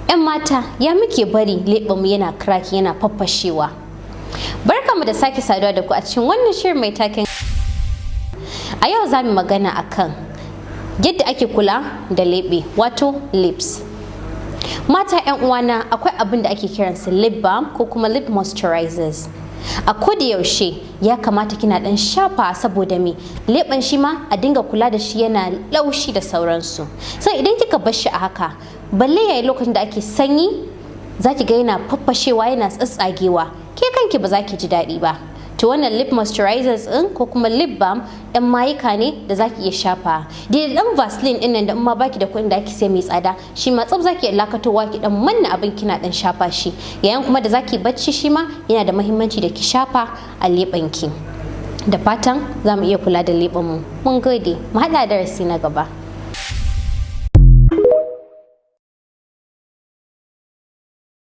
'Yan mata ya muke bari leɓenmu yana cracking yana faffashewa. Barkamu da sake saduwa da ku a cikin wannan shirin mai taken. A yau za mu magana akan yadda ake kula da leɓe wato lips. Mata 'yan uwana akwai abin da ake kiransa lip balm ko kuma lip moisturizers. A koda yaushe ya kamata kina dan shafa saboda me leɓen shi ma a dinga kula da shi yana laushi da sauransu. Sai idan kika bar shi a haka balle yayi lokacin da ake sanyi zaki ga yana faffashewa yana tsatsagewa ke kanki ba za ki ji daɗi ba. To wannan lip moisturizers din ko kuma lip balm ɗan mayuka ne da zaki iya shafa. Da dan Vaseline din nan da ma baki da kuɗin da ake sai mai tsada shi ma tsaf zaki lakatowa ki dan manna abin kina dan shafa shi. Yayin kuma da zaki bacci shi ma yana da muhimmanci da ki shafa a leɓenki. Da fatan za mu iya kula da leɓenmu. Mun gode. Mu haɗa darasi na gaba.